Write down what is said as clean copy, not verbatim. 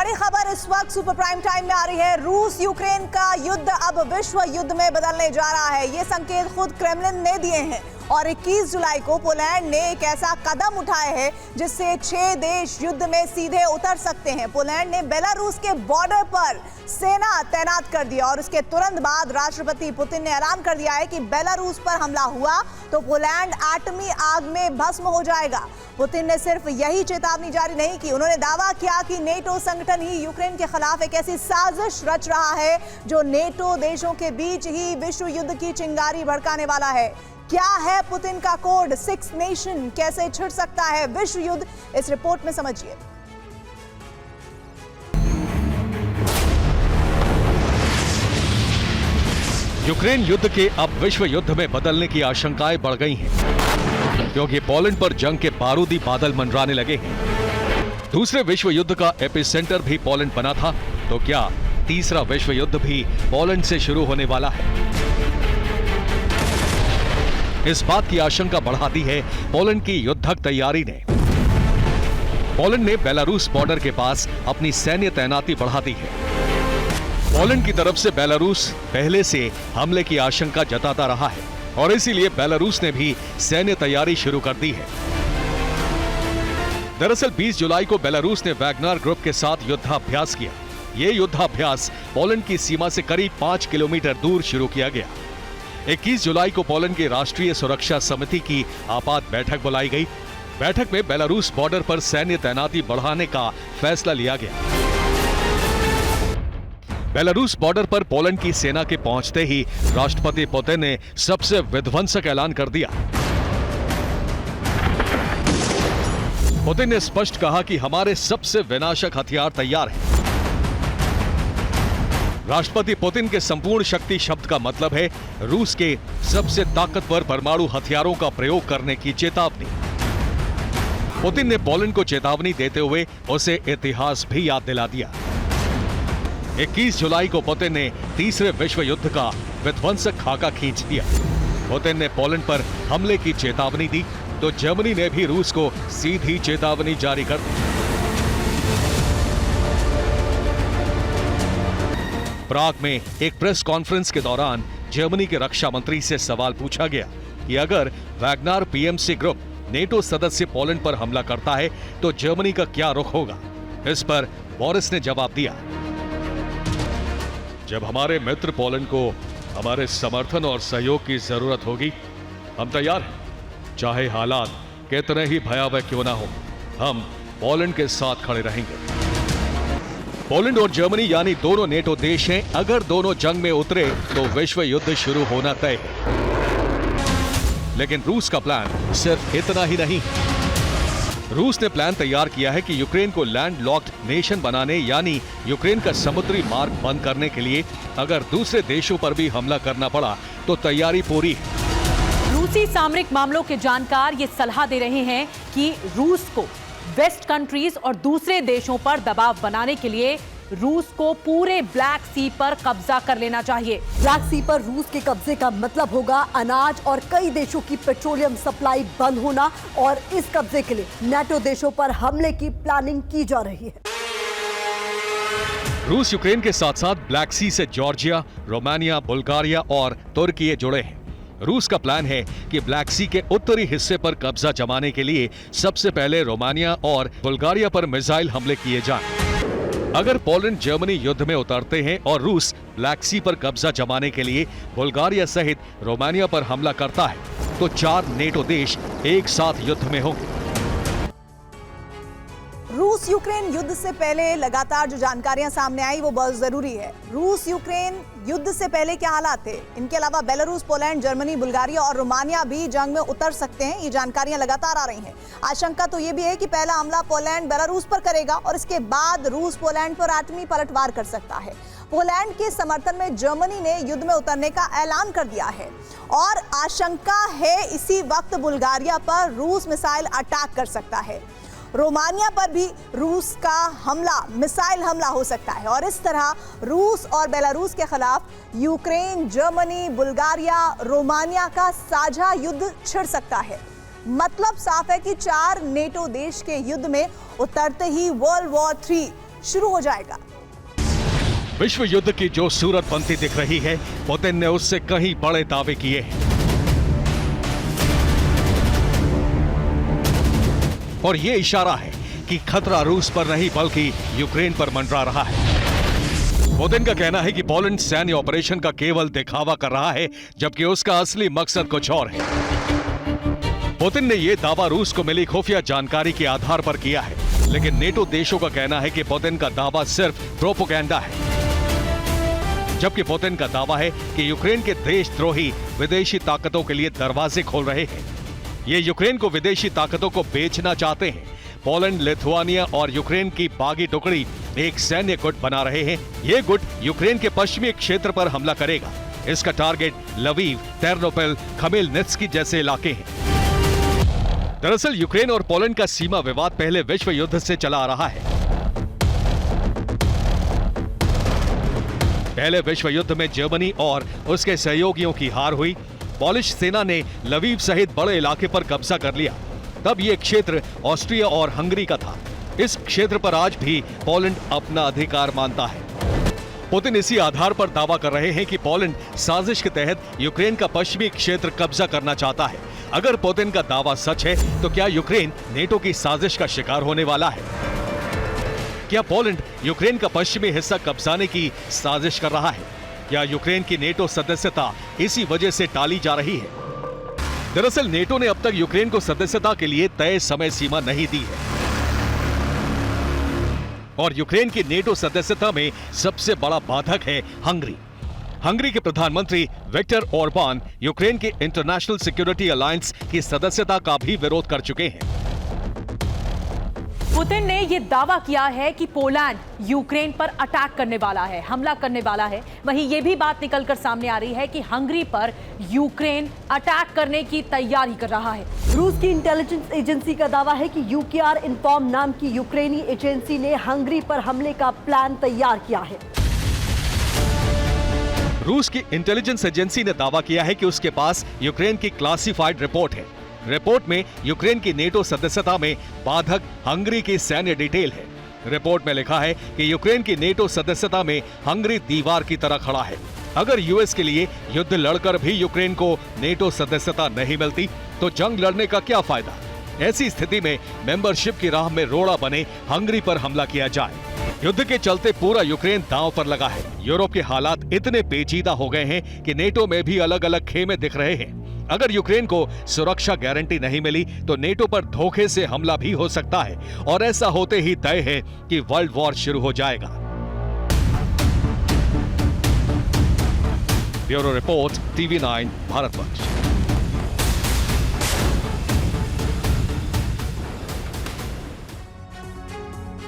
बड़ी खबर इस वक्त सुपर प्राइम टाइम में आ रही है। रूस यूक्रेन का युद्ध अब विश्व युद्ध में बदलने जा रहा है। ये संकेत खुद क्रेमलिन ने दिए हैं और 21 जुलाई को पोलैंड ने एक ऐसा कदम उठाया है जिससे 6 देश युद्ध में सीधे उतर सकते हैं। पोलैंड ने बेलारूस के बॉर्डर पर सेना तैनात कर दिया और उसके तुरंत बाद राष्ट्रपति पुतिन ने ऐलान कर दिया है कि बेलारूस पर हमला हुआ तो पोलैंड एटमी आग में भस्म हो जाएगा। पुतिन ने सिर्फ यही चेतावनी जारी नहीं की, उन्होंने दावा किया कि नेटो संगठन ही यूक्रेन के खिलाफ एक ऐसी साजिश रच रहा है जो नेटो देशों के बीच ही विश्व युद्ध की चिंगारी भड़काने वाला है। क्या है पुतिन का कोड 6 नेशन, कैसे छिड़ सकता है विश्व युद्ध, इस रिपोर्ट में समझिए। यूक्रेन युद्ध के अब विश्व युद्ध में बदलने की आशंकाएं बढ़ गई हैं, क्योंकि पोलैंड पर जंग के बारूदी बादल मंडराने लगे हैं। दूसरे विश्व युद्ध का एपिसेंटर भी पोलैंड बना था, तो क्या तीसरा विश्व युद्ध भी पोलैंड से शुरू होने वाला है? इस बात की आशंका बढ़ा दी है पोलैंड की युद्धक तैयारी ने। पोलैंड ने बेलारूस बॉर्डर के पास अपनी सैन्य तैनाती बढ़ा दी है। पोलैंड की तरफ से बेलारूस पहले से हमले की आशंका जताता रहा है और इसीलिए बेलारूस ने भी सैन्य तैयारी शुरू कर दी है। दरअसल 20 जुलाई को बेलारूस ने वैगनर ग्रुप के साथ युद्धाभ्यास किया। ये युद्धाभ्यास पोलैंड की सीमा से करीब 5 किलोमीटर दूर शुरू किया गया। 21 जुलाई को पोलैंड की राष्ट्रीय सुरक्षा समिति की आपात बैठक बुलाई गई। बैठक में बेलारूस बॉर्डर पर सैन्य तैनाती बढ़ाने का फैसला लिया गया। बेलारूस बॉर्डर पर पोलैंड की सेना के पहुंचते ही राष्ट्रपति पुतिन ने सबसे विध्वंसक ऐलान कर दिया। पुतिन ने स्पष्ट कहा कि हमारे सबसे विनाशक हथियार तैयार हैं। राष्ट्रपति पुतिन के संपूर्ण शक्ति शब्द का मतलब है रूस के सबसे ताकतवर परमाणु हथियारों का प्रयोग करने की चेतावनी। पुतिन ने पोलैंड को चेतावनी देते हुए उसे इतिहास भी याद दिला दिया। 21 जुलाई को पुतिन ने तीसरे विश्व युद्ध का विध्वंसक खाका खींच दिया। पुतिन ने पोलैंड पर हमले की चेतावनी दी तो जर्मनी ने भी रूस को सीधी चेतावनी जारी कर दी। प्राग में एक प्रेस कॉन्फ्रेंस के दौरान जर्मनी के रक्षा मंत्री से सवाल पूछा गया कि अगर वैगनर पीएमसी ग्रुप नेटो सदस्य पोलैंड पर हमला करता है तो जर्मनी का क्या रुख होगा। इस पर बोरिस ने जवाब दिया, जब हमारे मित्र पोलैंड को हमारे समर्थन और सहयोग की जरूरत होगी, हम तैयार हैं। चाहे हालात कितने ही भयावह क्यों ना हो, हम पोलैंड के साथ खड़े रहेंगे। पोलैंड और जर्मनी यानी दोनों नेटो देश हैं। अगर दोनों जंग में उतरे तो विश्व युद्ध शुरू होना तय है। लेकिन रूस का प्लान सिर्फ इतना ही नहीं। रूस ने प्लान तैयार किया है कि यूक्रेन को लैंड लॉक्ड नेशन बनाने यानी यूक्रेन का समुद्री मार्ग बंद करने के लिए अगर दूसरे देशों पर भी हमला करना पड़ा तो तैयारी पूरी है। रूसी सामरिक मामलों के जानकार ये सलाह दे रहे हैं कि रूस को वेस्ट कंट्रीज और दूसरे देशों पर दबाव बनाने के लिए रूस को पूरे ब्लैक सी पर कब्जा कर लेना चाहिए। ब्लैक सी पर रूस के कब्जे का मतलब होगा अनाज और कई देशों की पेट्रोलियम सप्लाई बंद होना और इस कब्जे के लिए नेटो देशों पर हमले की प्लानिंग की जा रही है। रूस यूक्रेन के साथ साथ ब्लैक सी से जॉर्जिया, रोमानिया, बुल्गारिया और तुर्की जुड़े हैं। रूस का प्लान है कि ब्लैक सी के उत्तरी हिस्से पर कब्जा जमाने के लिए सबसे पहले रोमानिया और बुल्गारिया पर मिसाइल हमले किए जाएं। अगर पोलैंड जर्मनी युद्ध में उतरते हैं और रूस ब्लैक सी पर कब्जा जमाने के लिए बुल्गारिया सहित रोमानिया पर हमला करता है तो 4 नेटो देश एक साथ युद्ध में होंगे। रूस यूक्रेन युद्ध से पहले लगातार जो जानकारियां सामने आई वो बहुत जरूरी है। रूस यूक्रेन युद्ध से पहले क्या हालात थे, इनके अलावा बेलारूस, पोलैंड, जर्मनी, बुल्गारिया और रोमानिया भी जंग में उतर सकते हैं, ये जानकारियां लगातार आ रही हैं। आशंका तो ये भी है कि पहला हमला पोलैंड बेलारूस पर करेगा और इसके बाद रूस पोलैंड पर एटमी पलटवार कर सकता है। पोलैंड के समर्थन में जर्मनी ने युद्ध में उतरने का ऐलान कर दिया है और आशंका है इसी वक्त बुल्गारिया पर रूस मिसाइल अटैक कर सकता है। रोमानिया पर भी रूस का हमला, मिसाइल हमला हो सकता है और इस तरह रूस और बेलारूस के खिलाफ यूक्रेन, जर्मनी, बुल्गारिया, रोमानिया का साझा युद्ध छिड़ सकता है। मतलब साफ है कि 4 नेटो देश के युद्ध में उतरते ही वर्ल्ड वॉर 3 शुरू हो जाएगा। विश्व युद्ध की जो सूरत बनती दिख रही है, पुतिन ने उससे कहीं बड़े दावे किए हैं। और यह इशारा है कि खतरा रूस पर नहीं बल्कि यूक्रेन पर मंडरा रहा है। पुतिन का कहना है कि पोलैंड सैन्य ऑपरेशन का केवल दिखावा कर रहा है, जबकि उसका असली मकसद कुछ और है। पुतिन ने यह दावा रूस को मिली खुफिया जानकारी के आधार पर किया है, लेकिन नेटो देशों का कहना है कि पुतिन का दावा सिर्फ प्रोपेगेंडा है। जबकि पुतिन का दावा है कि यूक्रेन के देशद्रोही विदेशी ताकतों के लिए दरवाजे खोल रहे हैं। ये यूक्रेन को विदेशी ताकतों को बेचना चाहते हैं। पोलैंड, लिथुआनिया और यूक्रेन की बागी टुकड़ी एक सैन्य गुट बना रहे हैं। ये गुट यूक्रेन के पश्चिमी क्षेत्र पर हमला करेगा। इसका टारगेट लवीव, तेर्नोपिल, खमेलनित्स्की जैसे इलाके हैं। दरअसल यूक्रेन और पोलैंड का सीमा विवाद पहले विश्व युद्ध से चला आ रहा है। पहले विश्व युद्ध में जर्मनी और उसके सहयोगियों की हार हुई। पॉलिश सेना ने लवीव सहित बड़े इलाके पर कब्जा कर लिया। तब यह क्षेत्र ऑस्ट्रिया और हंगरी का था। इस क्षेत्र पर आज भी पोलैंड अपना अधिकार मानता है। पुतिन इसी आधार पर दावा कर रहे हैं कि पोलैंड साजिश के तहत यूक्रेन का पश्चिमी क्षेत्र कब्जा करना चाहता है। अगर पुतिन का दावा सच है, तो क्या यूक्रेन नेटो की साजिश का शिकार होने वाला है? क्या पोलैंड यूक्रेन का पश्चिमी हिस्सा कब्जाने की साजिश कर रहा है? क्या यूक्रेन की नेटो सदस्यता इसी वजह से टाली जा रही है? दरअसल नेटो ने अब तक यूक्रेन को सदस्यता के लिए तय समय सीमा नहीं दी है। और यूक्रेन की नेटो सदस्यता में सबसे बड़ा बाधक है हंगरी। हंगरी के प्रधानमंत्री विक्टर ओरबान यूक्रेन के इंटरनेशनल सिक्योरिटी अलायंस की सदस्यता का भी विरोध कर चुके हैं। पुतिन ने यह दावा किया है कि पोलैंड यूक्रेन पर अटैक करने वाला है, हमला करने वाला है। वहीं यह भी बात निकलकर सामने आ रही है कि हंगरी पर यूक्रेन अटैक करने की तैयारी कर रहा है। रूस की इंटेलिजेंस एजेंसी का दावा है कि यूकेआर इन्फॉर्म नाम की यूक्रेनी एजेंसी ने हंगरी पर हमले का प्लान तैयार किया है। रूस की इंटेलिजेंस एजेंसी ने दावा किया है कि उसके पास यूक्रेन की क्लासिफाइड रिपोर्ट है। रिपोर्ट में यूक्रेन की नेटो सदस्यता में बाधक हंगरी की सैन्य डिटेल है। रिपोर्ट में लिखा है कि यूक्रेन की नेटो सदस्यता में हंगरी दीवार की तरह खड़ा है। अगर यूएस के लिए युद्ध लड़कर भी यूक्रेन को नेटो सदस्यता नहीं मिलती, तो जंग लड़ने का क्या फायदा? ऐसी स्थिति में मेंबरशिप की राह में रोड़ा बने हंगरी पर हमला किया जाए। युद्ध के चलते पूरा यूक्रेन दांव पर लगा है। यूरोप के हालात इतने पेचीदा हो गए हैं कि नेटो में भी अलग अलग खेमे दिख रहे हैं। अगर यूक्रेन को सुरक्षा गारंटी नहीं मिली, तो नेटो पर धोखे से हमला भी हो सकता है, और ऐसा होते ही तय है कि वर्ल्ड वॉर शुरू हो जाएगा। Bureau report, TV9 Bharatvarsh.